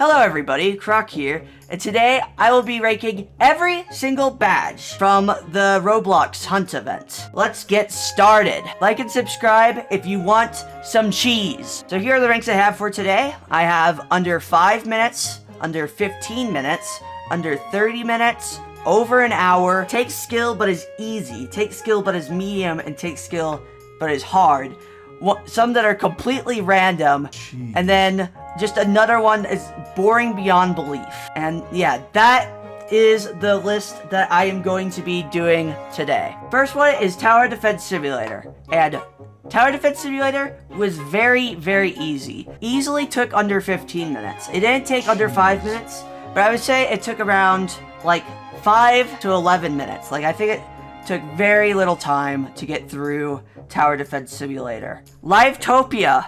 Hello everybody, Croc here, and today I will be ranking every single badge from the Roblox Hunt event. Let's get started. Like and subscribe if you want some cheese. So here are the ranks I have for today. I have under 5 minutes, under 15 minutes, under 30 minutes, over an hour, takes skill but is easy, takes skill but is medium, and takes skill but is hard. Some that are completely random, and then just another one is boring beyond belief. And yeah, that is the list that I am going to be doing today. First one is Tower Defense Simulator, and Tower Defense Simulator was very, very easy. Easily took under 15 minutes. It didn't take under 5 minutes, but I would say it took around like 5 to 11 minutes. Like, I think it took very little time to get through Tower Defense Simulator. Livetopia.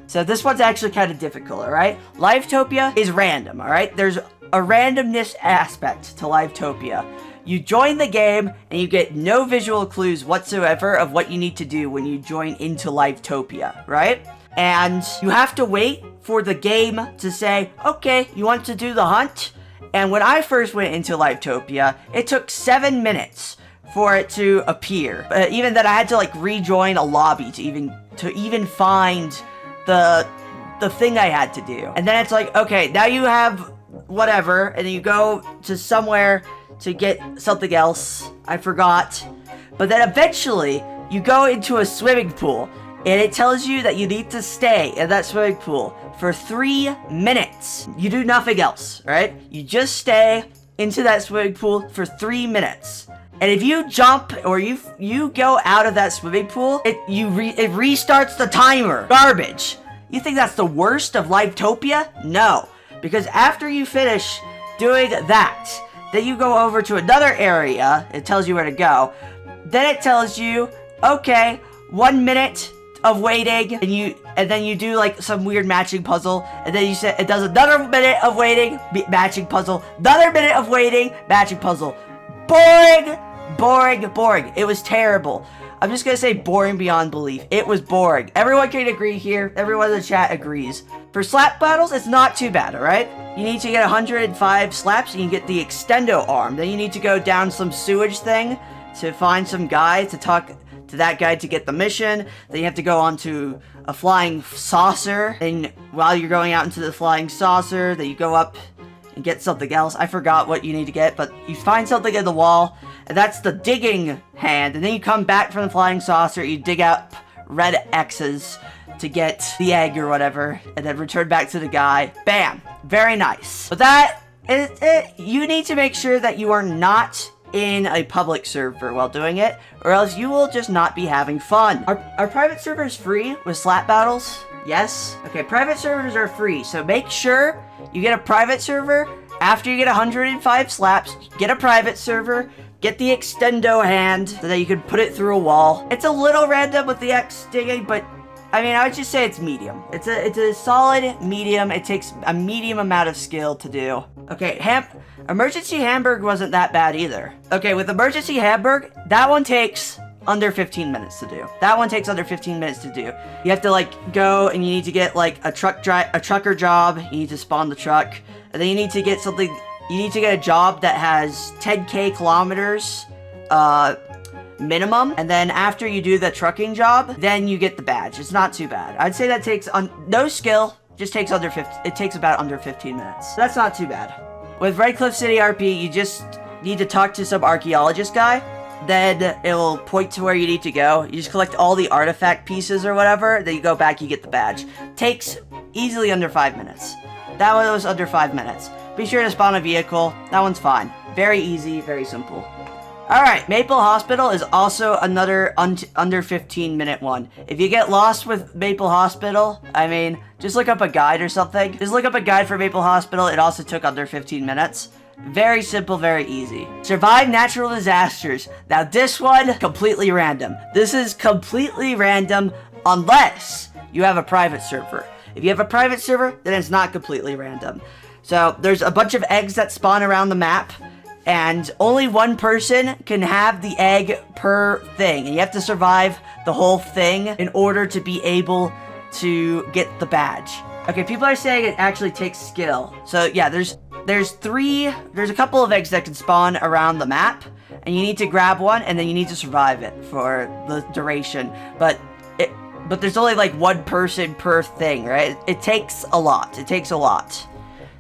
So this one's actually kind of difficult, alright? Livetopia is random, alright? There's a randomness aspect to Livetopia. You join the game, and you get no visual clues whatsoever of what you need to do when you join into Livetopia, right? And you have to wait for the game to say, okay, you want to do the hunt? And when I first went into Livetopia, it took 7 minutes for it to appear. Even that, I had to like rejoin a lobby to even find the thing I had to do. And then it's like, okay, now you have whatever, and then you go to somewhere to get something else. I forgot. But then eventually, you go into a swimming pool, and it tells you that you need to stay in that swimming pool for 3 minutes. You do nothing else, right? You just stay into that swimming pool for 3 minutes. And if you jump or you go out of that swimming pool, it restarts the timer. Garbage. You think that's the worst of Livetopia? No. Because after you finish doing that, then you go over to another area. It tells you where to go. Then it tells you, okay, 1 minute of waiting, and then you do like some weird matching puzzle, and then it does another minute of waiting, matching puzzle, another minute of waiting, matching puzzle. Boring. Boring, boring. It was terrible. I'm just gonna say boring beyond belief. It was boring. Everyone can agree here. Everyone in the chat agrees. For slap battles, it's not too bad, alright? You need to get 105 slaps, and you get the extendo arm. Then you need to go down some sewage thing to find some guy to talk to that guy to get the mission. Then you have to go onto a flying saucer. And while you're going out into the flying saucer, then you go up and get something else. I forgot what you need to get, but you find something in the wall, and that's the digging hand. And then you come back from the flying saucer, you dig up red X's to get the egg or whatever, and then return back to the guy. Bam! Very nice. But that, you need to make sure that you are not in a public server while doing it, or else you will just not be having fun. Are private servers free with slap battles? Yes? Okay, private servers are free, so make sure you get a private server. After you get 105 slaps, get a private server, get the extendo hand so that you can put it through a wall. It's a little random with the X digging, but I mean, I would just say it's medium. It's a solid medium. It takes a medium amount of skill to do. Okay, Emergency Hamburg wasn't that bad either. Okay, with Emergency Hamburg, that one takes under 15 minutes to do. That one takes under 15 minutes to do. You have to like go, and you need to get like a trucker job. You need to spawn the truck, and then you need to get something. You need to get a job that has 10k kilometers minimum, and then after you do the trucking job, then you get the badge. It's not too bad. I'd say that takes no skill. Just takes under 50. It takes about under 15 minutes. So that's not too bad. With Redcliff City RP, you just need to talk to some archaeologist guy. Then it will point to where you need to go. You just collect all the artifact pieces or whatever. Then you go back, you get the badge. Takes easily under 5 minutes. That one was under 5 minutes. Be sure to spawn a vehicle. That one's fine. Very easy, very simple. Alright, Maple Hospital is also another under 15 minute one. If you get lost with Maple Hospital, I mean, just look up a guide or something. Just look up a guide for Maple Hospital. It also took under 15 minutes. Very simple, very easy. Survive natural disasters. Now this one, completely random. This is completely random unless you have a private server. If you have a private server, then it's not completely random. So there's a bunch of eggs that spawn around the map, and only one person can have the egg per thing. And you have to survive the whole thing in order to be able to get the badge. Okay, people are saying it actually takes skill. So yeah, there's a couple of eggs that can spawn around the map, and you need to grab one, and then you need to survive it for the duration. But there's only like one person per thing, right? It takes a lot. It takes a lot.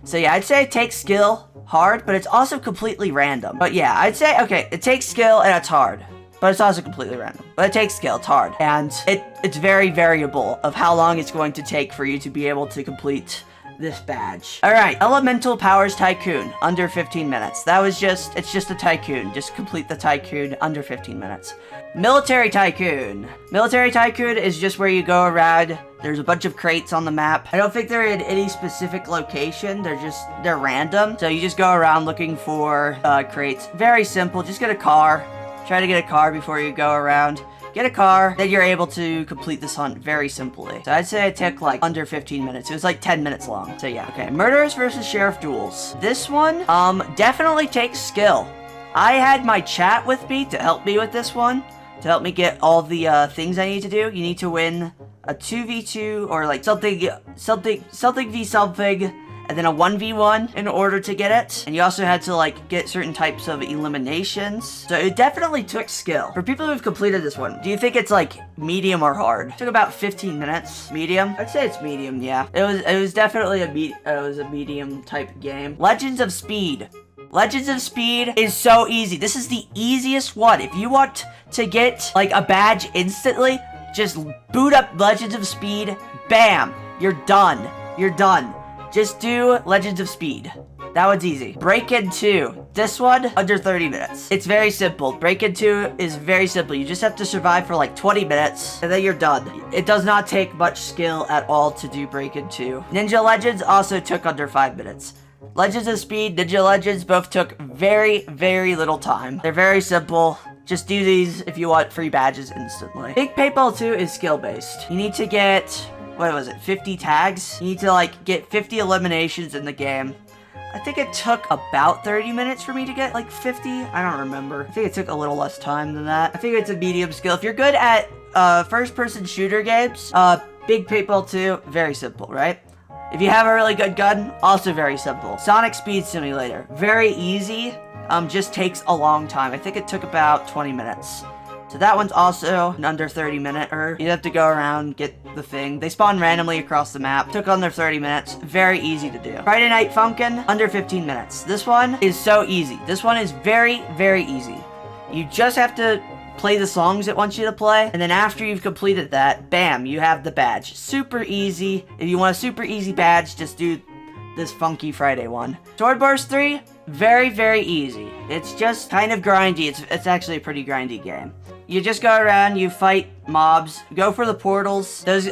So yeah, I'd say it takes skill, hard, but it's also completely random. But yeah, I'd say, okay, it takes skill and it's hard, but it's also completely random. But it takes skill, it's hard. And it's very variable of how long it's going to take for you to be able to complete this badge. All right, Elemental Powers Tycoon, under 15 minutes. It's just a tycoon. Just complete the tycoon under 15 minutes. Military Tycoon. Military Tycoon is just where you go around. There's a bunch of crates on the map. I don't think they're in any specific location. They're random. So you just go around looking for crates. Very simple. Just get a car. Try to get a car before you go around. Get a car, then you're able to complete this hunt very simply. So I'd say it took like under 15 minutes. It was like 10 minutes long. So yeah. Okay, Murderers versus Sheriff Duels. This one, definitely takes skill. I had my chat with me to help me with this one. To help me get all the things I need to do. You need to win a 2v2 or like something v something. And then a 1v1 in order to get it. And you also had to like get certain types of eliminations. So it definitely took skill. For people who've completed this one, do you think it's like medium or hard? It took about 15 minutes. Medium? I'd say it's medium, yeah. It was definitely a medium type game. Legends of Speed. Legends of Speed is so easy. This is the easiest one. If you want to get like a badge instantly, just boot up Legends of Speed. Bam! You're done. You're done. Just do Legends of Speed. That one's easy. Break-In 2. This one, under 30 minutes. It's very simple. Break-In 2 is very simple. You just have to survive for like 20 minutes, and then you're done. It does not take much skill at all to do Break-In 2. Ninja Legends also took under 5 minutes. Legends of Speed, Ninja Legends both took very, very little time. They're very simple. Just do these if you want free badges instantly. Big Paintball 2 is skill-based. You need to get... what was it, 50 tags? You need to like get 50 eliminations in the game. I think it took about 30 minutes for me to get like 50. I don't remember. I think it took a little less time than that. I think it's a medium skill. If you're good at first-person shooter games, Big Paintball 2, very simple, right? If you have a really good gun, also very simple. Sonic Speed Simulator, very easy, just takes a long time. I think it took about 20 minutes. So that one's also an under 30 minute, or you have to go around, get the thing. They spawn randomly across the map. Took under 30 minutes. Very easy to do. Friday Night Funkin', under 15 minutes. This one is so easy. This one is very, very easy. You just have to play the songs it wants you to play, and then after you've completed that, bam, you have the badge. Super easy. If you want a super easy badge, just do this Funky Friday one. Sword Bars 3, very, very easy. It's just kind of grindy. It's actually a pretty grindy game. You just go around, you fight mobs, go for the portals. Those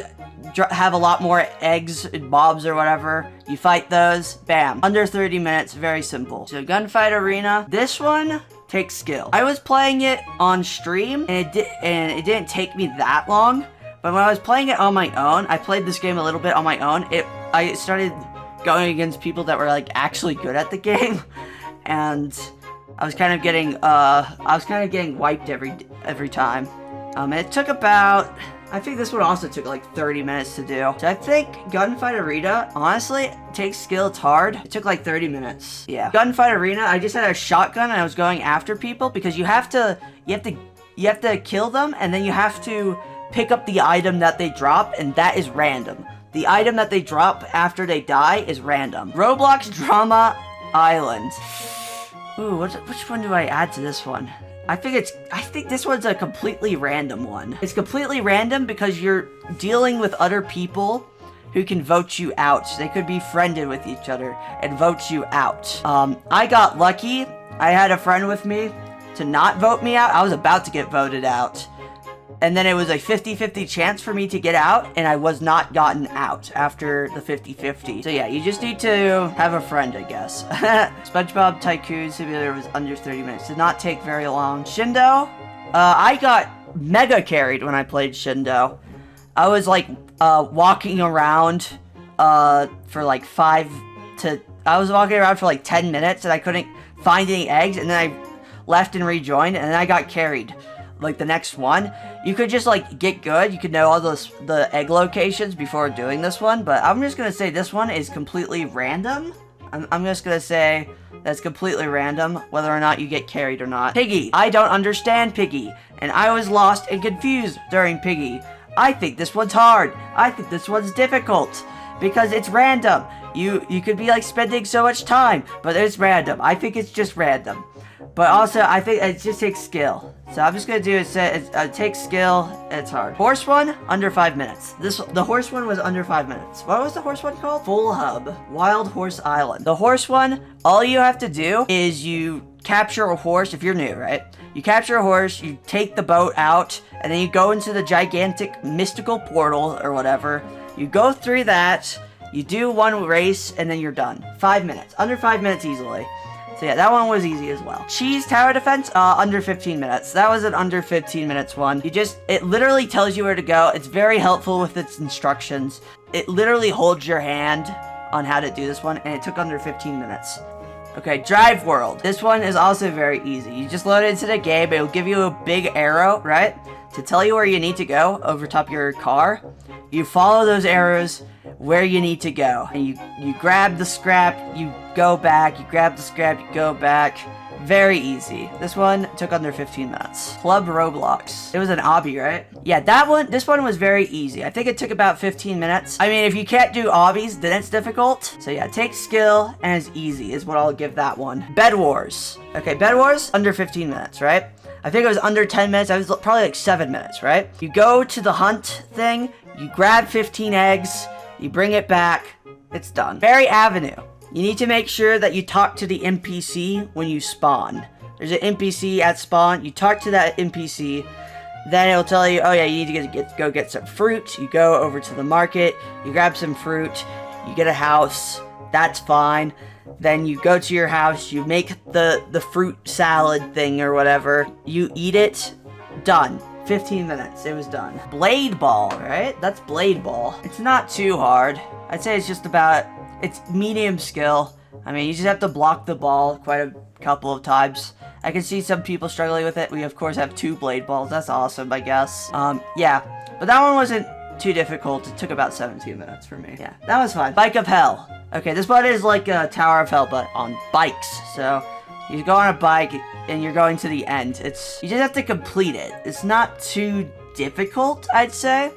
have a lot more eggs and mobs or whatever. You fight those, bam. Under 30 minutes, very simple. So Gunfight Arena, this one takes skill. I was playing it on stream, and it didn't take me that long. But when I was playing it on my own, I played this game a little bit on my own. I started going against people that were like actually good at the game, and I was kind of getting wiped every time. It took about, I think this one also took like 30 minutes to do. So I think Gunfight Arena, honestly, takes skill. It's hard. It took like 30 minutes. Yeah. Gunfight Arena, I just had a shotgun and I was going after people because you have to kill them, and then you have to pick up the item that they drop, and that is random. The item that they drop after they die is random. Roblox Drama Island. Ooh, which one do I add to this one? I think this one's a completely random one. It's completely random because you're dealing with other people who can vote you out. They could be friended with each other and vote you out. I got lucky. I had a friend with me to not vote me out. I was about to get voted out. And then it was a 50-50 chance for me to get out, and I was not gotten out after the 50-50. So yeah, you just need to have a friend, I guess. Spongebob Tycoon Simulator was under 30 minutes. Did not take very long. Shindo, I got mega carried when I played Shindo. I was like walking around for like 10 minutes, and I couldn't find any eggs, and then I left and rejoined, and then I got carried like the next one. You could just, like, get good. You could know all the egg locations before doing this one. But I'm just gonna say this one is completely random. I'm just gonna say that's completely random, whether or not you get carried or not. Piggy. I don't understand Piggy, and I was lost and confused during Piggy. I think this one's hard. I think this one's difficult, because it's random. You could be, like, spending so much time, but it's random. I think it's just random. But also, I think it just takes skill. So I'm just gonna do it takes skill, it's hard. Horse one, under 5 minutes. The horse one was under 5 minutes. What was the horse one called? Full Hub, Wild Horse Island. The horse one, all you have to do is you capture a horse, if you're new, right? You capture a horse, you take the boat out, and then you go into the gigantic mystical portal or whatever. You go through that, you do one race, and then you're done. 5 minutes, under 5 minutes easily. So yeah, that one was easy as well. Cheese Tower Defense, under 15 minutes. That was an under 15 minutes one. It literally tells you where to go. It's very helpful with its instructions. It literally holds your hand on how to do this one, and it took under 15 minutes. Okay, Drive World. This one is also very easy. You just load it into the game. It will give you a big arrow, right? To tell you where you need to go over top of your car. You follow those arrows where you need to go. And you grab the scrap, you go back, you grab the scrap, you go back. Very easy. This one took under 15 minutes. Club Roblox. It was an obby, right? Yeah, this one was very easy. I think it took about 15 minutes. I mean, if you can't do obbies, then it's difficult. So yeah, it takes skill and it's easy is what I'll give that one. Bedwars. Okay, Bedwars, under 15 minutes, right? I think it was under 10 minutes. I was probably like 7 minutes, right? You go to the hunt thing, you grab 15 eggs, you bring it back, it's done. Fairy Avenue. You need to make sure that you talk to the NPC when you spawn. There's an NPC at spawn, you talk to that NPC, then it'll tell you, oh yeah, you need to go get some fruit. You go over to the market, you grab some fruit, you get a house, that's fine. Then you go to your house, you make the fruit salad thing or whatever, you eat it, done. 15 minutes, it was done. Blade Ball, right? That's Blade Ball. It's not too hard. I'd say it's just about, it's medium skill. I mean, you just have to block the ball quite a couple of times. I can see some people struggling with it. We, of course, have 2 blade balls. That's awesome, I guess. Yeah. But that one wasn't too difficult. It took about 17 minutes for me. Yeah, that was fun. Bike of Hell. Okay, this one is like a Tower of Hell, but on bikes. So, you go on a bike, and you're going to the end. You just have to complete it. It's not too difficult, I'd say,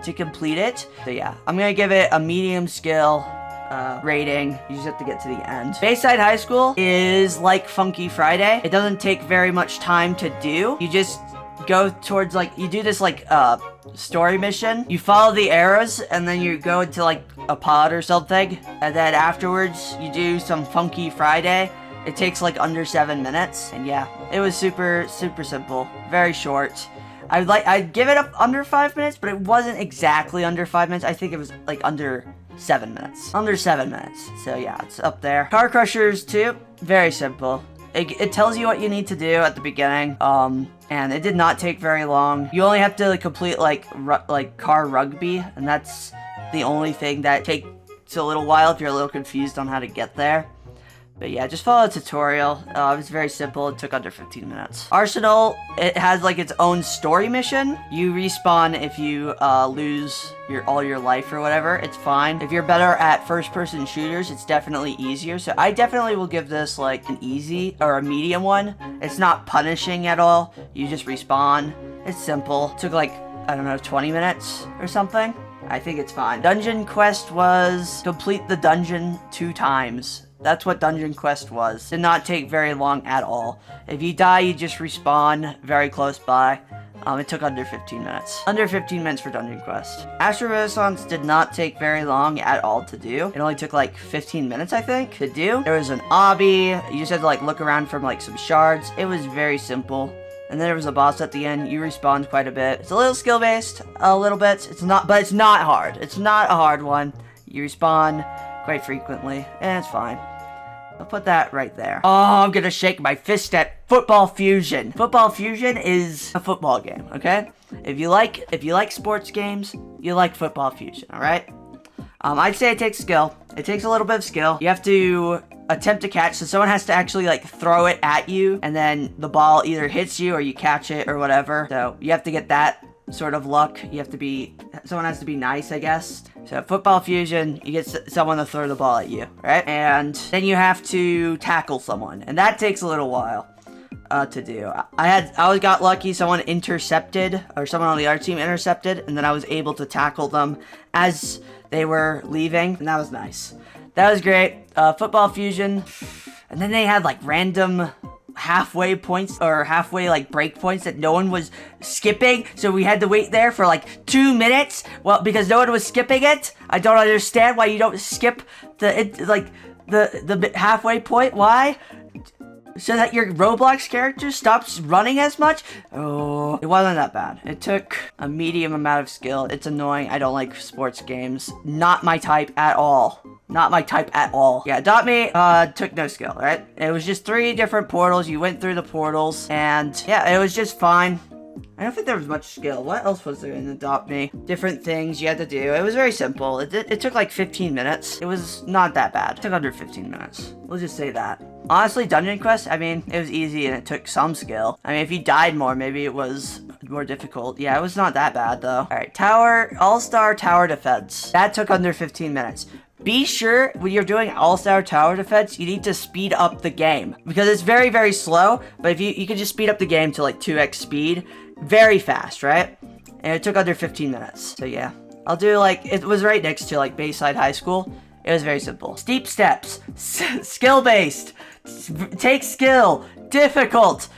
to complete it. So yeah, I'm gonna give it a medium skill rating. You just have to get to the end. Bayside High School is like Funky Friday. It doesn't take very much time to do. You just go towards, like, you do this, like, story mission. You follow the arrows, and then you go into, like, a pod or something. And then afterwards, you do some Funky Friday. It takes, like, under 7 minutes. And yeah, it was super, super simple. Very short. I'd give it up under 5 minutes, but it wasn't exactly under 5 minutes. I think it was, like, under 7 minutes. Under 7 minutes. So yeah, it's up there. Car Crushers 2, very simple. It tells you what you need to do at the beginning. And it did not take very long. You only have to, like, complete, like car rugby, and that's the only thing that takes a little while if you're a little confused on how to get there. But yeah, just follow the tutorial. It was very simple. It took under 15 minutes. Arsenal, it has like its own story mission. You respawn if you lose all your life or whatever. It's fine. If you're better at first-person shooters, it's definitely easier. So I definitely will give this like an easy or a medium one. It's not punishing at all. You just respawn. It's simple. It took like, I don't know, 20 minutes or something. I think it's fine. Dungeon quest was complete the dungeon 2 times. That's what Dungeon Quest was. Did not take very long at all. If you die, you just respawn very close by. It took under 15 minutes. Under 15 minutes for Dungeon Quest. Astral Renaissance did not take very long at all to do. It only took like 15 minutes, I think, to do. There was an obby. You just had to like look around for like some shards. It was very simple. And then there was a boss at the end. You respawned quite a bit. It's a little skill-based, a little bit. But it's not hard. It's not a hard one. You respawn quite frequently, and it's fine. I'll put that right there. Oh, I'm gonna shake my fist at Football Fusion. Football Fusion is a football game, okay? If you like sports games, you like Football Fusion, alright? I'd say it takes skill. It takes a little bit of skill. You have to attempt to catch, so someone has to actually like throw it at you, and then the ball either hits you or you catch it or whatever. So you have to get that sort of luck. You have to be, someone has to be nice, I guess. So Football Fusion, you get someone to throw the ball at you, right? And then you have to tackle someone, and that takes a little while to do. I got lucky, someone intercepted, or someone on the other team intercepted, and then I was able to tackle them as they were leaving, and that was nice. That was great. Football Fusion, and then they had like random halfway points, or halfway like break points that no one was skipping, so we had to wait there for like 2 minutes. Well, because no one was skipping it. I don't understand why you don't skip the halfway point. Why? So that your Roblox character stops running as much? Oh, it wasn't that bad. It took a medium amount of skill. It's annoying. I don't like sports games. Not my type at all. Not my type at all. Yeah, Adopt Me took no skill, right? It was just 3 different portals. You went through the portals, and yeah, it was just fine. I don't think there was much skill. What else was there in Adopt Me? Different things you had to do. It was very simple. It took like 15 minutes. It was not that bad. It took under 15 minutes. We'll just say that. Honestly, Dungeon Quest, I mean, it was easy and it took some skill. I mean, if you died more, maybe it was more difficult. Yeah, it was not that bad though. Alright, All-Star Tower Defense. That took under 15 minutes. Be sure when you're doing All-Star Tower Defense, you need to speed up the game. Because it's very, very slow, but if you can just speed up the game to like 2x speed, very fast, right? And it took under 15 minutes. So yeah, I'll do like, it was right next to like Bayside Highschool. It was very simple. Steep steps, skill-based, take skill, difficult.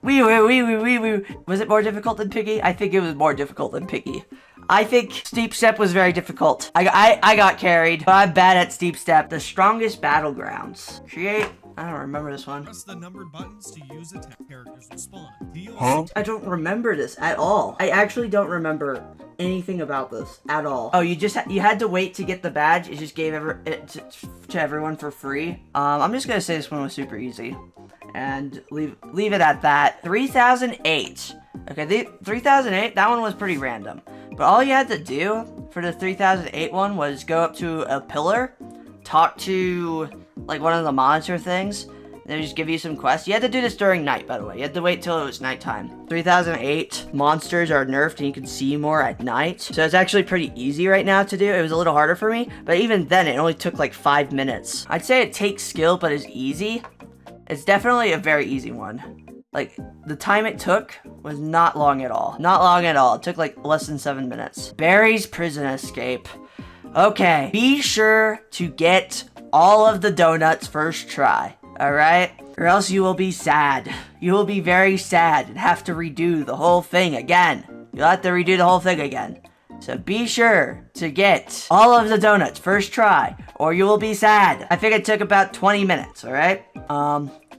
Was it more difficult than Piggy? I think it was more difficult than Piggy. I think Steep Step was very difficult. I got carried, but I'm bad at Steep Step. The Strongest Battlegrounds. Create. I don't remember this one. Press the numbered buttons to use attack characters will spawn. Huh? I don't remember this at all. I actually don't remember anything about this at all. Oh, you had to wait to get the badge. It just gave it to everyone for free. I'm just gonna say this one was super easy, and leave it at that. 3008. Okay, the 3008. That one was pretty random. But all you had to do for the 3008 one was go up to a pillar, talk to like one of the monitor things, they just give you some quests. You had to do this during night, by the way. You had to wait till it was nighttime. 3008 monsters are nerfed and you can see more at night. So it's actually pretty easy right now to do. It was a little harder for me, but even then it only took like 5 minutes. I'd say it takes skill, but it's easy. It's definitely a very easy one. Like, the time it took was not long at all. Not long at all. It took like less than 7 minutes. Barry's Prison Escape. Okay, be sure to get all of the donuts first try, alright? Or else you will be sad. You will be very sad and have to redo the whole thing again. You'll have to redo the whole thing again. So be sure to get all of the donuts first try, or you will be sad. I think it took about 20 minutes, alright?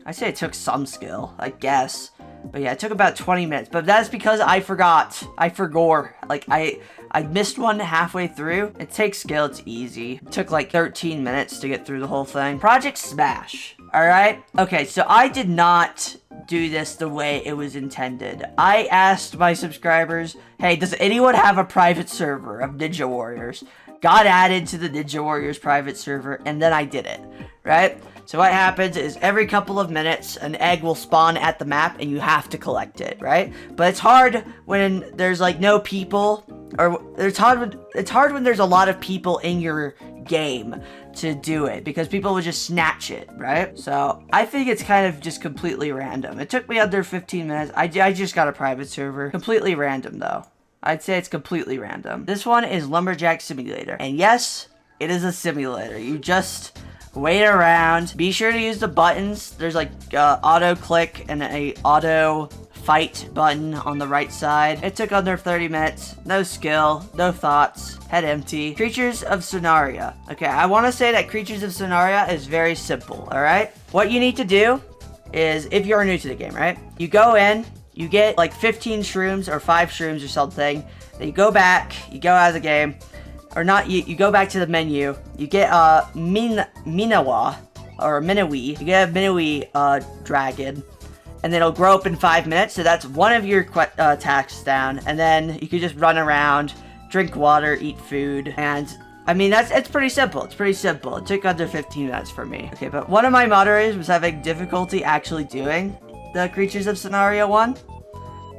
I'd say it took some skill, I guess. But yeah, it took about 20 minutes. But that's because I forgot. I forgot. Like, I missed one halfway through. It takes skill. It's easy. It took like 13 minutes to get through the whole thing. Project Smash. Alright? Okay, so I did not do this the way it was intended. I asked my subscribers, hey, does anyone have a private server of Ninja Warriors? Got added to the Ninja Warriors private server, and then I did it. Right? So what happens is every couple of minutes, an egg will spawn at the map and you have to collect it, right? But it's hard when there's like no people, or it's hard when there's a lot of people in your game to do it, because people would just snatch it, right? So I think it's kind of just completely random. It took me under 15 minutes. I just got a private server. Completely random though. I'd say it's completely random. This one is Lumberjack Simulator. And yes, it is a simulator. You just wait around. Be sure to use the buttons. There's like auto click and a auto fight button on the right side. It took under 30 minutes. No skill, no thoughts, head empty. Creatures of Sonaria. Okay, I want to say that Creatures of Sonaria is very simple, alright? What you need to do is, if you're new to the game, right? You go in, you get like 15 shrooms or 5 shrooms or something. Then you go back, you go out of the game. Or not, you go back to the menu. You get a Minawa, or Miniwi. You get a Miniwi dragon. And then it'll grow up in 5 minutes. So that's one of your tasks down. And then you can just run around, drink water, eat food. And I mean, it's pretty simple. It's pretty simple. It took under 15 minutes for me. Okay, but one of my moderators was having difficulty actually doing the Creatures of Sonaria one.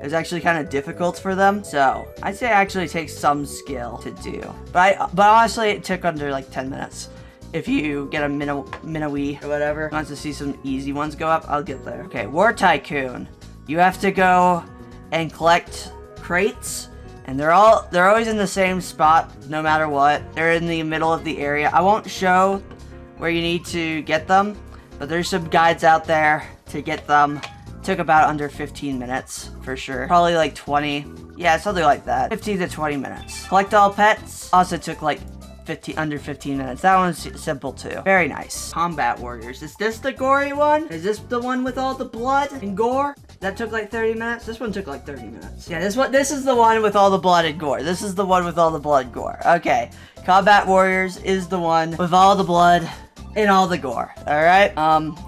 was actually kind of difficult for them. So I'd say it actually takes some skill to do. But honestly, it took under like 10 minutes. If you get a Minawee or whatever, wants to see some easy ones go up, I'll get there. Okay, War Tycoon. You have to go and collect crates, and they're always in the same spot, no matter what. They're in the middle of the area. I won't show where you need to get them, but there's some guides out there to get them. Took about under 15 minutes for sure. Probably like 20. Yeah, something like that. 15 to 20 minutes. Collect all pets. Also took like under 15 minutes. That one's simple too. Very nice. Combat Warriors. Is this the gory one? Is this the one with all the blood and gore? That took like 30 minutes. This one took like 30 minutes. Yeah, this is the one with all the blood and gore. This is the one with all the blood and gore. Okay. Combat Warriors is the one with all the blood and all the gore. Alright.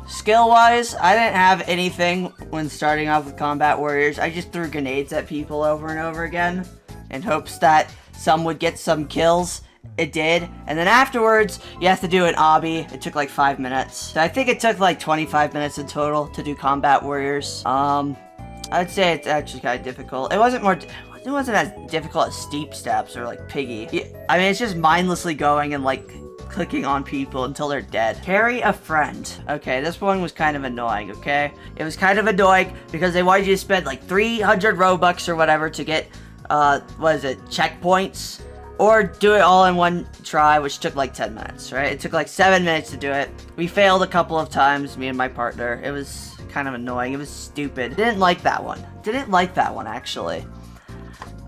Skill-wise, I didn't have anything when starting off with Combat Warriors. I just threw grenades at people over and over again in hopes that some would get some kills. It did. And then afterwards, you have to do an obby. It took like 5 minutes. So I think it took like 25 minutes in total to do Combat Warriors. I'd say it's actually kind of difficult. It wasn't as difficult as Steep Steps or like Piggy. I mean, it's just mindlessly going and like clicking on people until they're dead. Carry a friend. Okay, this one was kind of annoying, okay? It was kind of annoying because they wanted you to spend like 300 Robux or whatever to get, checkpoints. Or do it all in one try, which took like 10 minutes, right? It took like 7 minutes to do it. We failed a couple of times, me and my partner. It was kind of annoying. It was stupid. Didn't like that one. Didn't like that one, actually.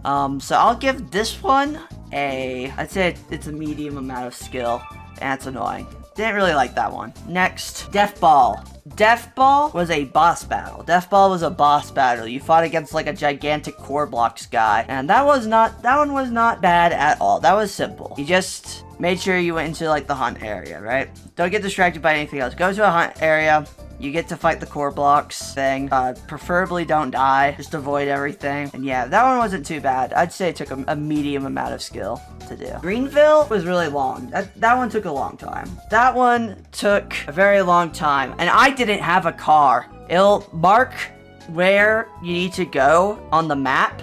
So I'll give this one I'd say it's a medium amount of skill. And it's annoying. Didn't really like that one. Next, Death Ball. Death Ball was a boss battle. Death Ball was a boss battle. You fought against like a gigantic core blocks guy. And that one was not bad at all. That was simple. You just made sure you went into like the hunt area, right? Don't get distracted by anything else. Go to a hunt area. You get to fight the core blocks thing. Preferably don't die. Just avoid everything. And yeah, that one wasn't too bad. I'd say it took a medium amount of skill to do. Greenville was really long. That one took a long time. That one took a very long time. And I didn't have a car. It'll mark where you need to go on the map.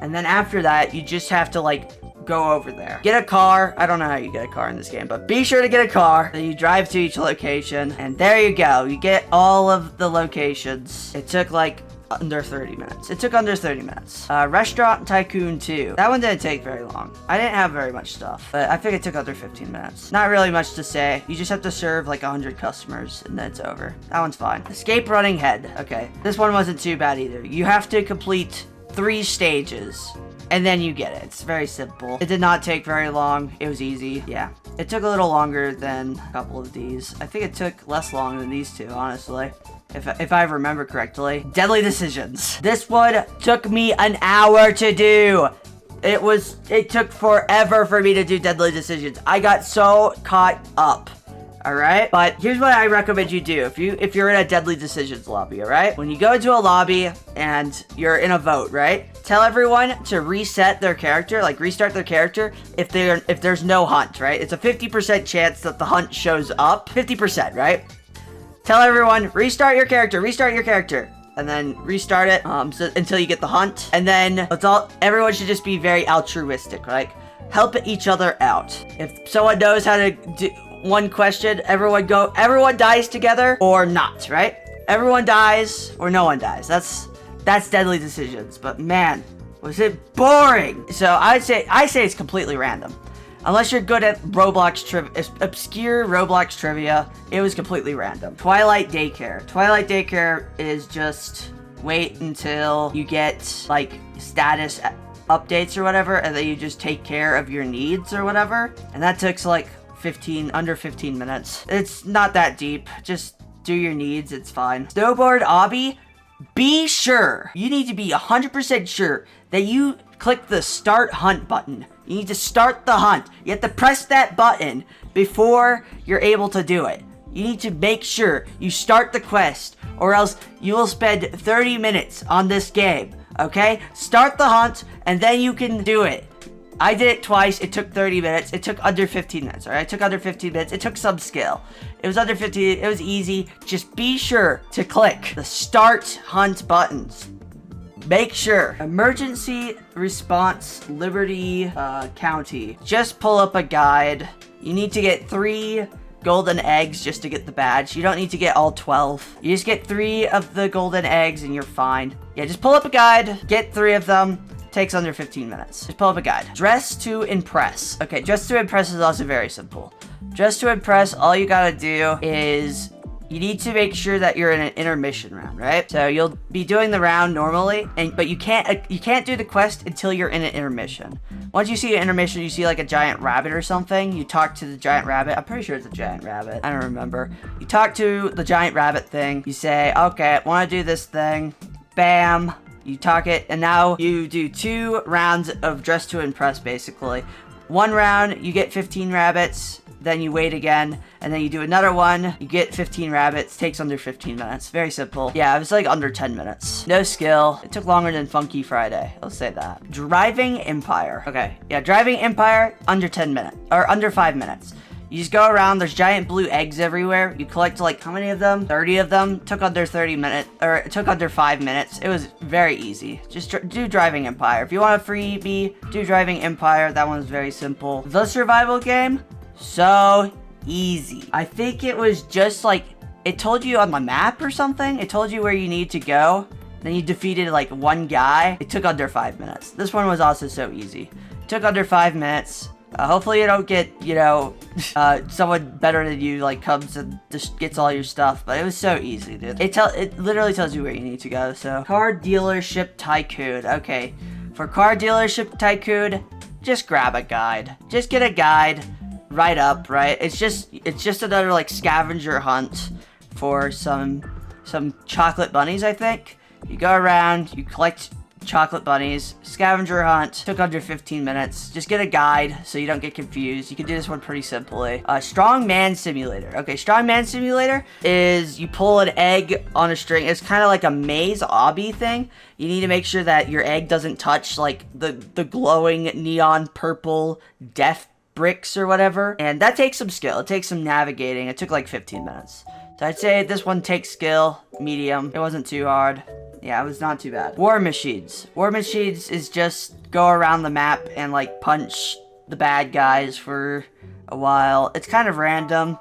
And then after that, you just have to like go over there. Get a car. I don't know how you get a car in this game, but be sure to get a car. Then you drive to each location, and there you go. You get all of the locations. It took like under 30 minutes. It took under 30 minutes. Restaurant Tycoon 2. That one didn't take very long. I didn't have very much stuff, but I think it took under 15 minutes. Not really much to say. You just have to serve like 100 customers, and then it's over. That one's fine. Escape Running Head. Okay. This one wasn't too bad either. You have to complete 3 stages. And then you get it. It's very simple. It did not take very long. It was easy. Yeah. It took a little longer than a couple of these. I think it took less long than these two, honestly. If I remember correctly. Deadly Decisions. This one took me an hour to do. It took forever for me to do Deadly Decisions. I got so caught up. Alright? But here's what I recommend you do if you're in a Deadly Decisions lobby, alright? When you go into a lobby and you're in a vote, right? Tell everyone to reset their character, like restart their character if there's no hunt, right? It's a 50% chance that the hunt shows up. 50%, right? Tell everyone, restart your character, and then restart it until you get the hunt. And then everyone should just be very altruistic, like help each other out. If someone knows how to do one question, everyone dies together or not, right? Everyone dies or no one dies. That's Deadly Decisions, but man, was it boring. So I say it's completely random. Unless you're good at Roblox trivia, obscure Roblox trivia, it was completely random. Twilight Daycare. Twilight Daycare is just wait until you get like status updates or whatever, and then you just take care of your needs or whatever. And that took like under 15 minutes. It's not that deep. Just do your needs. It's fine. Snowboard Obby. Be sure. You need to be 100% sure that you click the start hunt button. You need to start the hunt. You have to press that button before you're able to do it. You need to make sure you start the quest, or else you will spend 30 minutes on this game. Okay? Start the hunt, and then you can do it. I did it twice. It took 30 minutes. It took under 15 minutes. All right, it took under 15 minutes. It took some skill. It was under 15. It was easy. Just be sure to click the start hunt buttons Make sure. Emergency response, Liberty County. Just pull up a guide. You need to get 3 golden eggs just to get the badge. You don't need to get all 12. You just get 3 of the golden eggs and you're fine. Yeah, just pull up a guide, get 3 of them. Takes under 15 minutes. Just pull up a guide. Dress to impress. Okay, dress to impress is also very simple. Dress to impress, all you gotta do is you need to make sure that you're in an intermission round, right? So you'll be doing the round normally, but you can't do the quest until you're in an intermission. Once you see an intermission, you see like a giant rabbit or something. You talk to the giant rabbit. I'm pretty sure it's a giant rabbit. I don't remember. You talk to the giant rabbit thing. You say, okay, I want to do this thing. Bam. You talk it, and now you do 2 rounds of dress to impress, basically. 1 round, you get 15 rabbits. Then you wait again, and then you do another one, you get 15 rabbits, takes under 15 minutes. Very simple. Yeah, it was like under 10 minutes. No skill. It took longer than Funky Friday. I'll say that. Driving Empire. Okay, yeah, Driving Empire, under 10 minutes, or under 5 minutes. You just go around, there's giant blue eggs everywhere. You collect like, how many of them? 30 of them. Took under 30 minutes, or it took under 5 minutes. It was very easy. Just do Driving Empire. If you want a freebie, do Driving Empire. That one's very simple. The survival game, so easy. I think it was just like, it told you on the map or something. It told you where you need to go. Then you defeated like 1 guy. It took under 5 minutes. This one was also so easy. It took under 5 minutes. Hopefully you don't get, you know, someone better than you, like, comes and just gets all your stuff. But it was so easy, dude. It literally tells you where you need to go, so. Car Dealership Tycoon. Okay. For Car Dealership Tycoon, just grab a guide. Just get a guide. Right up, right? It's just another, like, scavenger hunt for some chocolate bunnies, I think. You go around, you collect chocolate bunnies, scavenger hunt, took under 15 minutes. Just get a guide so you don't get confused. You can do this one pretty simply. Strongman Simulator. Okay, Strongman Simulator is you pull an egg on a string. It's kind of like a maze obby thing. You need to make sure that your egg doesn't touch like the glowing neon purple death bricks or whatever, and that takes some skill. It takes some navigating. It took like 15 minutes. So I'd say this one takes skill, medium. It wasn't too hard. Yeah, it was not too bad. War Machines. War Machines is just go around the map and like punch the bad guys for a while. It's kind of random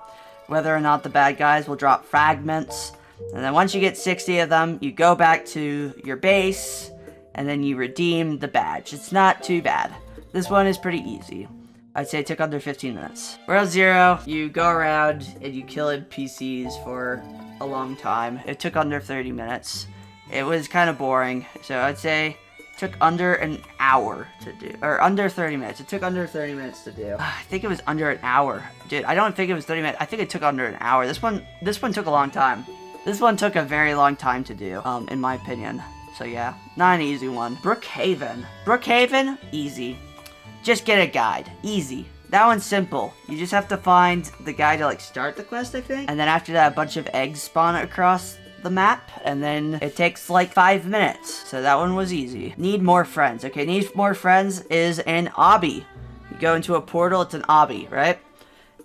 whether or not the bad guys will drop fragments. And then once you get 60 of them, you go back to your base and then you redeem the badge. It's not too bad. This one is pretty easy. I'd say it took under 15 minutes. World Zero, you go around and you kill NPCs for a long time. It took under 30 minutes. It was kind of boring, so I'd say it took under an hour to do, or under 30 minutes. It took under 30 minutes to do. I think it was under an hour. Dude, I don't think it was 30 minutes. I think it took under an hour. This one took a long time. This one took a very long time to do, in my opinion. So yeah, not an easy one. Brookhaven. Brookhaven, easy. Just get a guide. Easy. That one's simple. You just have to find the guy to like start the quest, I think. And then after that, a bunch of eggs spawn across the map. And then it takes like 5 minutes. So that one was easy. Need more friends. Okay, need more friends is an obby. You go into a portal, it's an obby, right?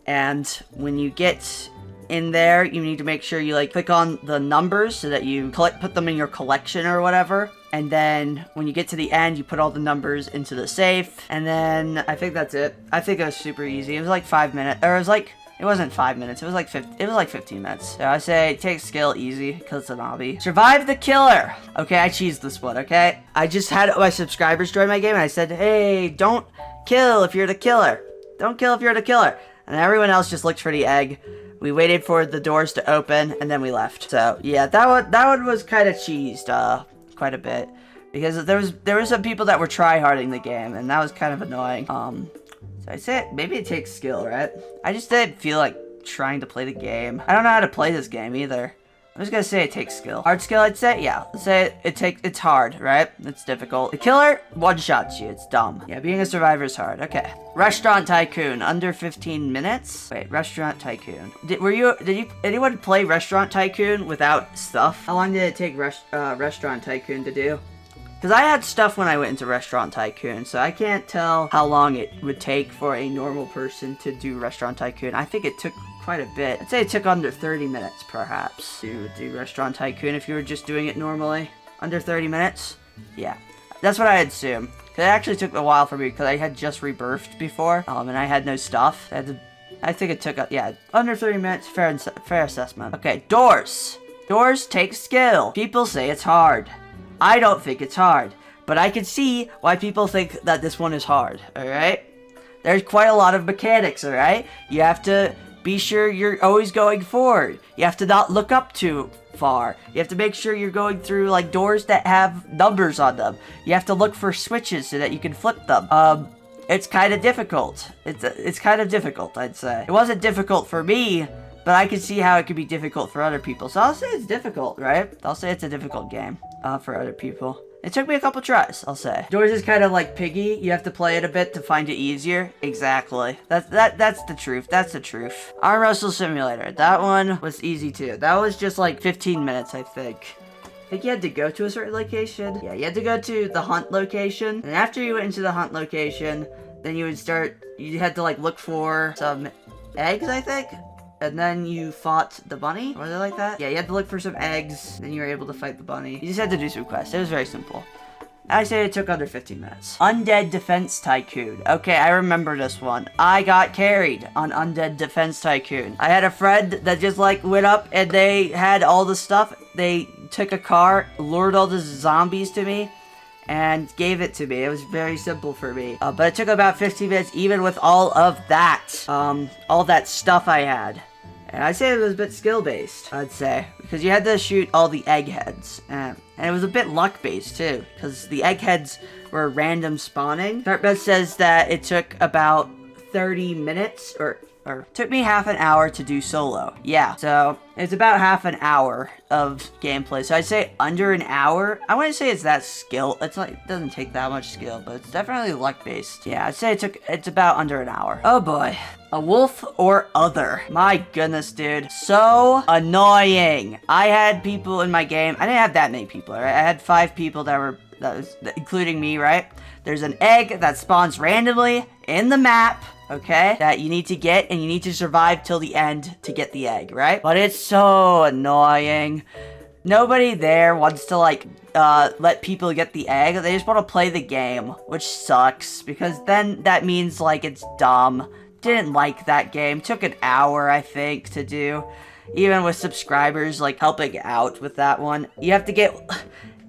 And when you get in there, you need to make sure you like click on the numbers so that you put them in your collection or whatever. And then when you get to the end, you put all the numbers into the safe. And then I think that's it. I think it was super easy. It was like 5 minutes, or it wasn't 5 minutes. It was like 15 minutes. So I say take skill easy because it's an obby. Survive the killer. Okay, I cheesed this one, okay? I just had my subscribers join my game and I said, hey, don't kill if you're the killer. Don't kill if you're the killer. And everyone else just looked for the egg. We waited for the doors to open and then we left. So yeah, that one was kind of cheesed quite a bit because there was some people that were tryharding the game and that was kind of annoying. So I'd say maybe it takes skill, right? I just didn't feel like trying to play the game. I don't know how to play this game either. I'm just gonna say it takes skill. Hard skill, I'd say? Yeah. Let's say it's hard, right? It's difficult. The killer one-shots you. It's dumb. Yeah, being a survivor is hard. Okay. Restaurant Tycoon. Under 15 minutes? Wait, Restaurant Tycoon. Did anyone play Restaurant Tycoon without stuff? How long did it take Restaurant Tycoon to do? Because I had stuff when I went into Restaurant Tycoon, so I can't tell how long it would take for a normal person to do Restaurant Tycoon. I think it took quite a bit. I'd say it took under 30 minutes, perhaps, to do Restaurant Tycoon if you were just doing it normally. Under 30 minutes. Yeah, that's what I assume. It actually took a while for me because I had just rebirthed before, and I had no stuff. I think it took, yeah, under 30 minutes, fair assessment. Okay, doors. Doors take skill. People say it's hard. I don't think it's hard, but I can see why people think that this one is hard, alright? There's quite a lot of mechanics, alright? You have to be sure you're always going forward. You have to not look up too far. You have to make sure you're going through, like, doors that have numbers on them. You have to look for switches so that you can flip them. It's kind of difficult. It's kind of difficult, I'd say. It wasn't difficult for me, but I can see how it could be difficult for other people. So I'll say it's difficult, right? I'll say it's a difficult game for other people. It took me a couple tries, I'll say. Doors is kind of like Piggy. You have to play it a bit to find it easier. Exactly. That's the truth. That's the truth. Our Wrestle Simulator. That one was easy too. That was just like 15 minutes, I think. I think you had to go to a certain location. Yeah, you had to go to the hunt location. And after you went into the hunt location, then you had to like look for some eggs, I think. And then you fought the bunny? Was it like that? Yeah, you had to look for some eggs, then you were able to fight the bunny. You just had to do some quests. It was very simple. I say it took under 15 minutes. Undead Defense Tycoon. Okay, I remember this one. I got carried on Undead Defense Tycoon. I had a friend that just like went up and they had all the stuff. They took a car, lured all the zombies to me, and gave it to me. It was very simple for me. But it took about 15 minutes even with all of that. All that stuff I had. And I'd say it was a bit skill-based, I'd say. Because you had to shoot all the eggheads. And it was a bit luck-based, too. Because the eggheads were random spawning. Dartbeth says that it took about 30 minutes, or took me half an hour to do solo. Yeah, so it's about half an hour of gameplay. So I'd say under an hour. I wouldn't say it's that skill. It's like, it doesn't take that much skill, but it's definitely luck-based. Yeah, I'd say it's about under an hour. Oh boy. A wolf or other. My goodness, dude. So annoying. I had people in my game. I didn't have that many people, right? I had 5 people that was including me, right? There's an egg that spawns randomly in the map, okay, that you need to get, and you need to survive till the end to get the egg, right? But it's so annoying. Nobody there wants to, like, let people get the egg. They just want to play the game, which sucks, because then that means, like, it's dumb. Didn't like that game. Took an hour, I think, to do. Even with subscribers, like, helping out with that one. You have to get...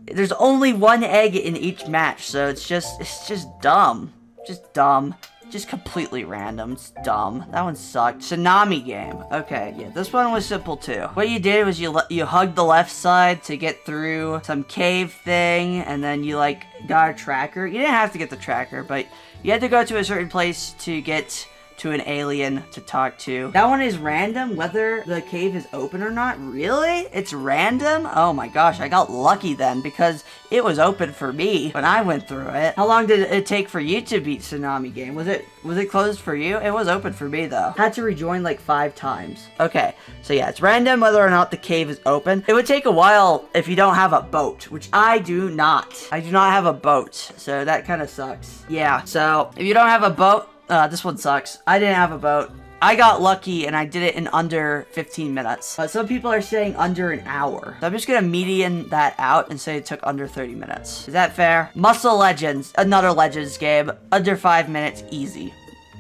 There's only 1 egg in each match, so it's just dumb. Just dumb. Just completely random. It's dumb. That one sucked. Tsunami Game. Okay, yeah, this one was simple too. What you did was you hugged the left side to get through some cave thing, and then you, like, got a tracker. You didn't have to get the tracker, but you had to go to a certain place to get to an alien to talk to. That one is random, whether the cave is open or not. Really? It's random? Oh my gosh, I got lucky then, because it was open for me when I went through it. How long did it take for you to beat Tsunami Game? Was it closed for you? It was open for me though. Had to rejoin like 5 times. Okay, so yeah, it's random whether or not the cave is open. It would take a while if you don't have a boat, which I do not. I do not have a boat, so that kind of sucks. Yeah, so if you don't have a boat, this one sucks. I didn't have a boat. I got lucky and I did it in under 15 minutes. But some people are saying under an hour. So I'm just gonna median that out and say it took under 30 minutes. Is that fair? Muscle Legends, another Legends game. Under 5 minutes, easy.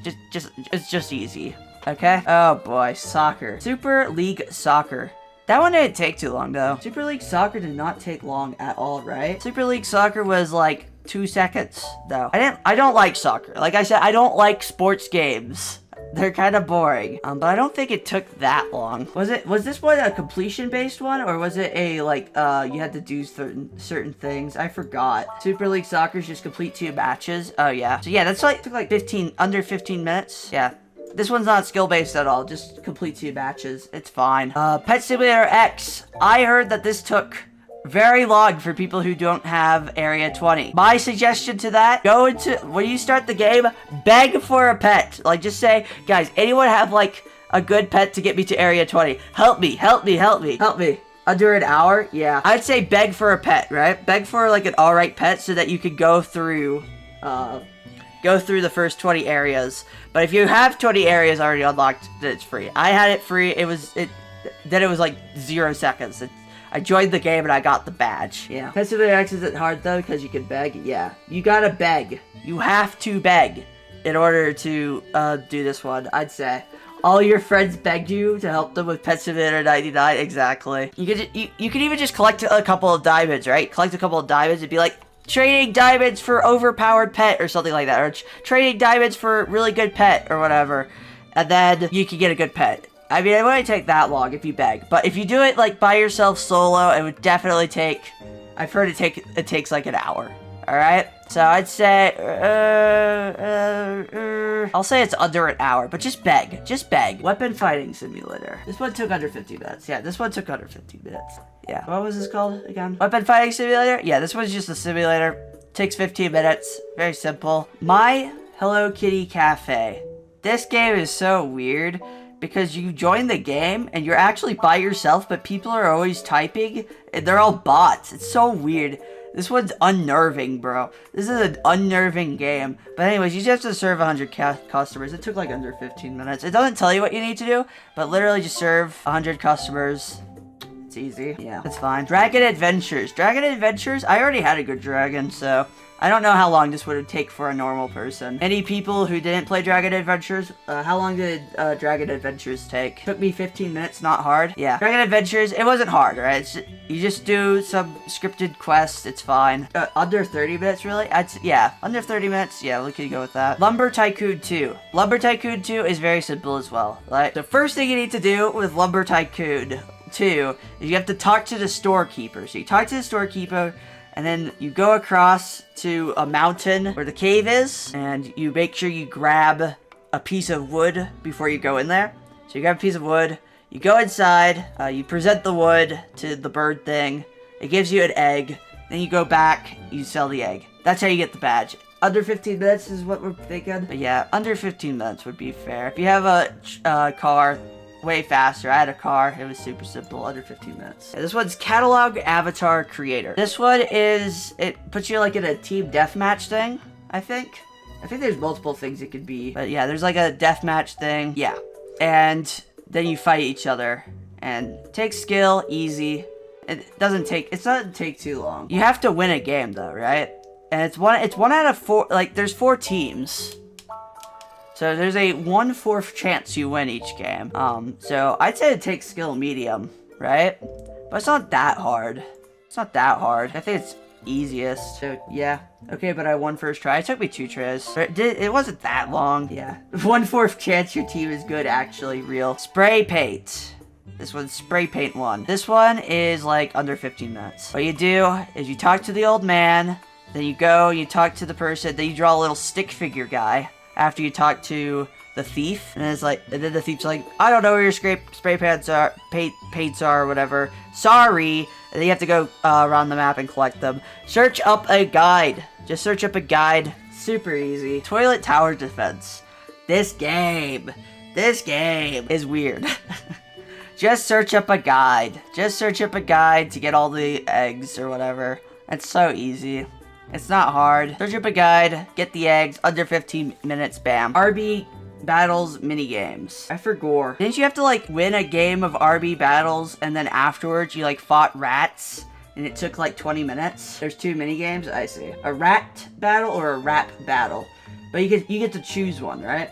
It's just easy. Okay? Oh boy, soccer. Super League Soccer. That one didn't take too long though. Super League Soccer did not take long at all, right? Super League Soccer was like 2 seconds though. I don't like soccer. Like I said, I don't like sports games. They're kind of boring. But I don't think it took that long. Was this one a completion based one, or was it a like you had to do certain things? I forgot. Super League Soccer's just complete 2 matches. Oh yeah. So yeah, that's like took like under 15 minutes. Yeah. This one's not skill-based at all, just complete 2 matches. It's fine. Pet Simulator X. I heard that this took very long for people who don't have Area 20. My suggestion to that, go into, when you start the game, beg for a pet. Like, just say, guys, anyone have, like, a good pet to get me to Area 20? Help me, help me, help me, help me. Under an hour? Yeah. I'd say beg for a pet, right? Beg for, like, an alright pet so that you could go through the first 20 areas. But if you have 20 areas already unlocked, then it's free. I had it free. It was like 0 seconds. I joined the game and I got the badge. Yeah. Pet Simulator X isn't hard though because you can beg. Yeah. You gotta beg. You have to beg in order to do this one, I'd say. All your friends begged you to help them with Pet Simulator 99. Exactly. You could even just collect a couple of diamonds, right? Collect a couple of diamonds and be like, trading diamonds for overpowered pet or something like that. Or trading diamonds for really good pet or whatever. And then you can get a good pet. I mean, it wouldn't take that long if you beg. But if you do it like by yourself solo, it would definitely take... I've heard it takes like an hour. Alright? So I'd say... I'll say it's under an hour, but just beg. Just beg. Weapon Fighting Simulator. This one took under 50 minutes. Yeah, this one took under 50 minutes. Yeah. What was this called again? Weapon Fighting Simulator? Yeah, this one's just a simulator. Takes 15 minutes. Very simple. My Hello Kitty Café. This game is so weird because you join the game and you're actually by yourself, but people are always typing and they're all bots. It's so weird. This one's unnerving, bro. This is an unnerving game. But anyways, you just have to serve 100 customers. It took like under 15 minutes. It doesn't tell you what you need to do, but literally just serve 100 customers. It's easy. Yeah, it's fine. Dragon Adventures. Dragon Adventures? I already had a good dragon, so I don't know how long this would take for a normal person. Any people who didn't play Dragon Adventures, how long did Dragon Adventures take? Took me 15 minutes, not hard. Yeah, Dragon Adventures, it wasn't hard, right? You just do some scripted quests, it's fine. Under 30 minutes, really? Yeah, under 30 minutes, yeah, we could go with that. Lumber Tycoon 2. Lumber Tycoon 2 is very simple as well. Like, the first thing you need to do with Lumber Tycoon 2 is you have to talk to the storekeeper. So you talk to the storekeeper, and then you go across to a mountain where the cave is, and you make sure you grab a piece of wood before you go in there. So you grab a piece of wood, you go inside, you present the wood to the bird thing, it gives you an egg, then you go back, you sell the egg. That's how you get the badge. Under 15 minutes is what we're thinking. But yeah, under 15 minutes would be fair. If you have a car, way faster. I had a car. It was super simple. Under 15 minutes. Yeah, this one's Catalog Avatar Creator. This one is... It puts you like in a team deathmatch thing, I think. I think there's multiple things it could be. But yeah, there's like a deathmatch thing. Yeah. And then you fight each other. And it takes skill. Easy. It doesn't take too long. You have to win a game though, right? And it's one out of 4... Like, there's 4 teams. So there's a 1/4 chance you win each game. So I'd say it takes skill medium, right? But it's not that hard. It's not that hard. I think it's easiest. So yeah. Okay, but I won first try. It took me 2 tries. It wasn't that long. Yeah. 1/4 chance your team is good, actually. Real. Spray paint. This one's spray paint 1. This one is like under 15 minutes. What you do is you talk to the old man, then you go, you talk to the person, then you draw a little stick figure guy. After you talk to the thief, and then the thief's like, I don't know where your spray paints are, paints are, or whatever. Sorry. And then you have to go around the map and collect them. Search up a guide. Just search up a guide. Super easy. Toilet Tower Defense. This game is weird. Just search up a guide. Just search up a guide to get all the eggs or whatever. It's so easy. It's not hard. Search up a guide, get the eggs, under 15 minutes, bam. RB Battles Minigames. I forgot. Didn't you have to, like, win a game of RB Battles, and then afterwards you, like, fought rats, and it took, like, 20 minutes? There's 2 minigames? I see. A rat battle or a rap battle? But you get to choose one, right?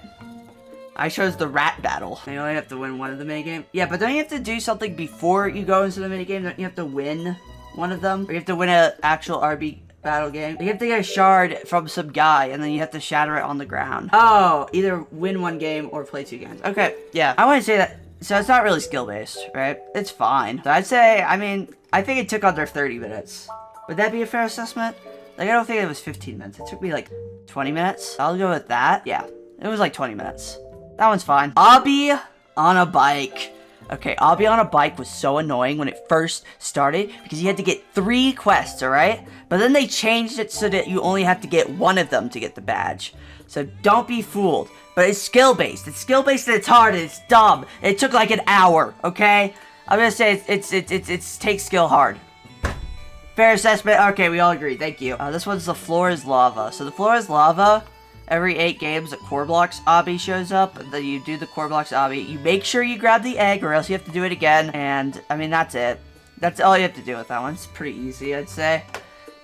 I chose the rat battle. You only have to win one of the minigames. Yeah, but don't you have to do something before you go into the minigame? Don't you have to win one of them? Or you have to win an actual RB battle game? You have to get a shard from some guy, and then you have to shatter it on the ground. Oh, either win 1 game or play 2 games. Okay, yeah. I want to say that, so it's not really skill-based, right? It's fine. So I'd say, I mean, I think it took under 30 minutes. Would that be a fair assessment? Like, I don't think it was 15 minutes. It took me, like, 20 minutes. I'll go with that. Yeah, it was, like, 20 minutes. That one's fine. Obby on a bike. Okay, Obby on a bike was so annoying when it first started because you had to get 3 quests, alright? But then they changed it so that you only have to get 1 of them to get the badge. So don't be fooled. But it's skill-based. It's skill-based and it's hard and it's dumb. It took like an hour, okay? I'm gonna say it's takes skill hard. Fair assessment. Okay, we all agree. Thank you. This one's the floor is lava. So the floor is lava. Every 8 games, a core blocks obby shows up. Then you do the core blocks obby. You make sure you grab the egg, or else you have to do it again. And I mean, that's it. That's all you have to do with that one. It's pretty easy, I'd say.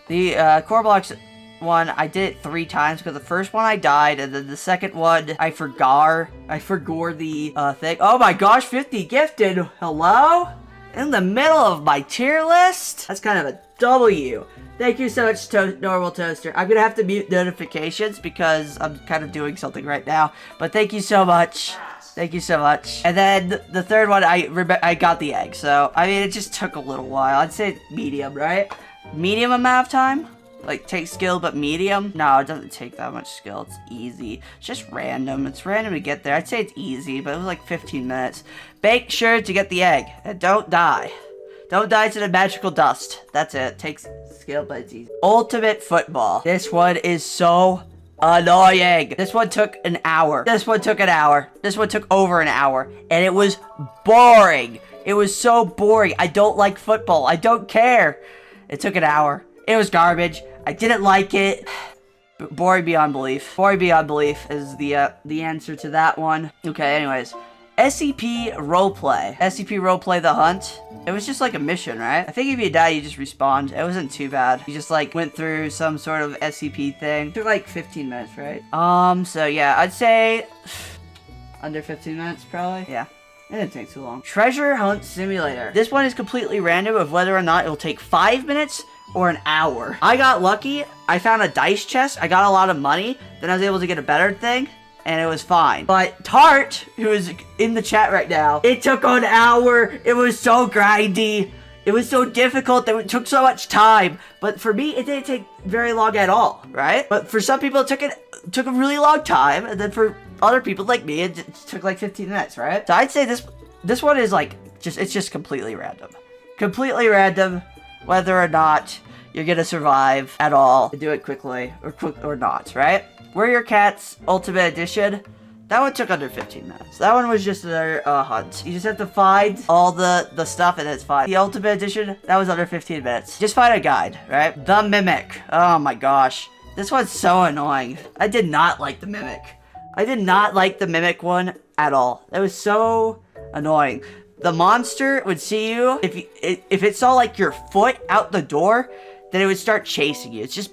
The core blocks one, I did it 3 times because the first one I died, and then the second one I forgot the thing. Oh my gosh, 50 gifted. Hello? In the middle of my tier list? That's kind of a W. Thank you so much, Normal Toaster. I'm gonna have to mute notifications because I'm kind of doing something right now. But thank you so much. Thank you so much. And then the third one, I got the egg. So, I mean, it just took a little while. I'd say medium, right? Medium amount of time? Like, take skill, but medium? No, it doesn't take that much skill. It's easy. It's just random. It's random to get there. I'd say it's easy, but it was like 15 minutes. Make sure to get the egg. And don't die. Don't die to the magical dust. That's it. It takes skill, but it's easy. Ultimate football. This one is so annoying. This one took an hour. This one took an hour. This one took over an hour. And it was boring. It was so boring. I don't like football. I don't care. It took an hour. It was garbage. I didn't like it. Boring beyond belief. Boring beyond belief is the answer to that one. Okay, anyways. SCP Roleplay. SCP Roleplay the Hunt. It was just like a mission, right? I think if you die, you just respawned. It wasn't too bad. You just like went through some sort of SCP thing. It took like 15 minutes, right? So yeah, I'd say under 15 minutes probably. Yeah. It didn't take too long. Treasure Hunt Simulator. This one is completely random of whether or not it will take 5 minutes or an hour. I got lucky. I found a dice chest. I got a lot of money. Then I was able to get a better thing. And it was fine. But Tart, who is in the chat right now, it took an hour. It was so grindy. It was so difficult that it took so much time. But for me, it didn't take very long at all, right? But for some people, it took a really long time. And then for other people like me, it took like 15 minutes, right? So I'd say this one is like, it's just completely random. Completely random whether or not you're gonna survive at all. Do it quickly or not, right? Where Your Cats Ultimate Edition. That one took under 15 minutes. That one was just another hunt. You just have to find all the stuff and it's fine. The Ultimate Edition, that was under 15 minutes. Just find a guide, right? The Mimic. Oh my gosh. This one's so annoying. I did not like the Mimic. I did not like the Mimic one at all. It was so annoying. The monster would see you. If it saw like your foot out the door, then it would start chasing you. It's just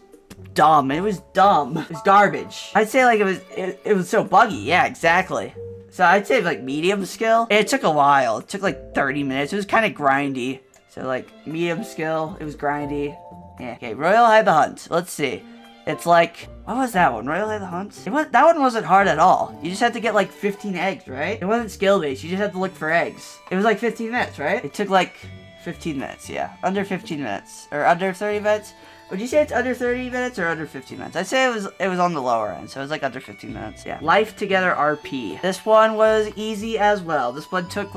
dumb. It was dumb. It was garbage. I'd say like it was so buggy. Yeah, exactly. So I'd say like medium skill. It took a while. It took like 30 minutes. It was kind of grindy. So like medium skill. It was grindy. Yeah. Okay, Royal Hide the Hunt. Let's see. It's like, what was that one? Royal Hide the Hunt? That one wasn't hard at all. You just had to get like 15 eggs, right? It wasn't skill based. You just had to look for eggs. It was like 15 minutes, right? It took like 15 minutes. Yeah, under 15 minutes or under 30 minutes. Would you say it's under 30 minutes or under 15 minutes? I'd say it was on the lower end, so it was like under 15 minutes. Yeah. Life Together RP. This one was easy as well. This one took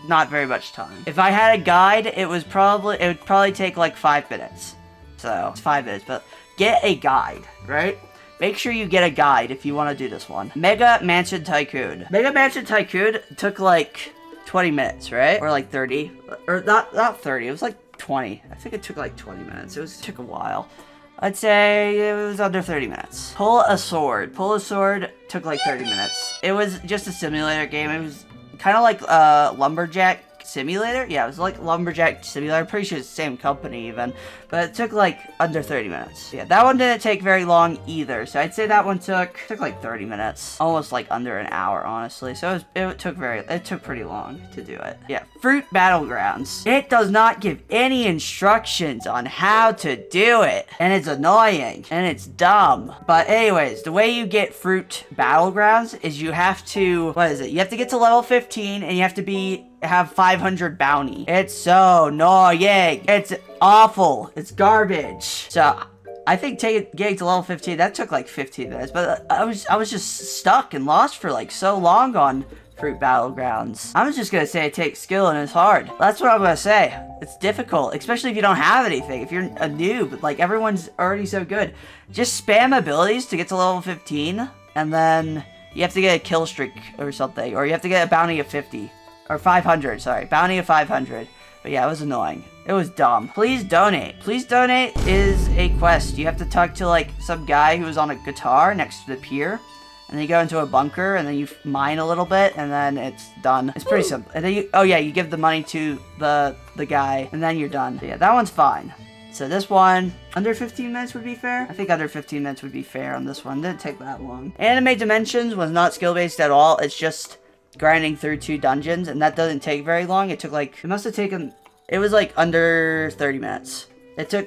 not very much time. If I had a guide, it would probably take like 5 minutes. So it's 5 minutes, but get a guide, right? Make sure you get a guide if you want to do this one. Mega Mansion Tycoon. Mega Mansion Tycoon took like 20 minutes, right? Or like 30, or not 30. It was like 20. I think it took like 20 minutes. It took a while. I'd say it was under 30 minutes. Pull a Sword. Pull a Sword took like 30 minutes. It was just a simulator game. It was kind of like Lumberjack Simulator. Yeah, it was like Lumberjack Simulator. I'm pretty sure it's the same company even. But it took like under 30 minutes. Yeah, that one didn't take very long either. So I'd say that one took like 30 minutes. Almost like under an hour, honestly. So it took pretty long to do it. Yeah, Fruit Battlegrounds. It does not give any instructions on how to do it. And it's annoying. And it's dumb. But anyways, the way you get Fruit Battlegrounds is you have to, what is it? You have to get to level 15 and you have to have 500 bounty. It's so annoying. It's awful. It's garbage. So I think getting to level 15, that took like 15 minutes, but I was just stuck and lost for like so long on Fruit Battlegrounds. I'm just gonna say it takes skill and it's hard. That's what I'm gonna say. It's difficult, especially if you don't have anything. If you're a noob, like everyone's already so good. Just spam abilities to get to level 15, and then you have to get a kill streak or something, or you have to get a bounty of 50. Or 500, sorry. Bounty of 500. But yeah, it was annoying. It was dumb. Please donate. Please donate is a quest. You have to talk to like some guy who's on a guitar next to the pier. and then you go into a bunker, and then you mine a little bit, and then it's done. It's pretty simple. And then you give the money to the guy, and then you're done. So yeah, that one's fine. So this one, under 15 minutes would be fair? I think under 15 minutes would be fair on this one. It didn't take that long. Anime Dimensions was not skill-based at all. It's just grinding through 2 dungeons, and that doesn't take very long. It took like, it must have taken, it was like under 30 minutes. It was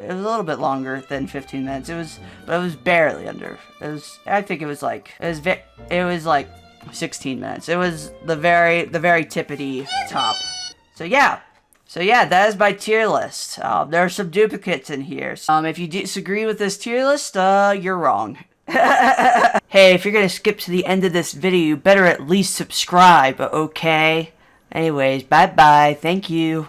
a little bit longer than 15 minutes. But it was barely under. I think it was like 16 minutes. It was the very tippity top. So yeah, that is my tier list. There are some duplicates in here. If you disagree with this tier list, you're wrong. Hey, if you're gonna skip to the end of this video, you better at least subscribe, okay? Anyways, bye-bye. Thank you.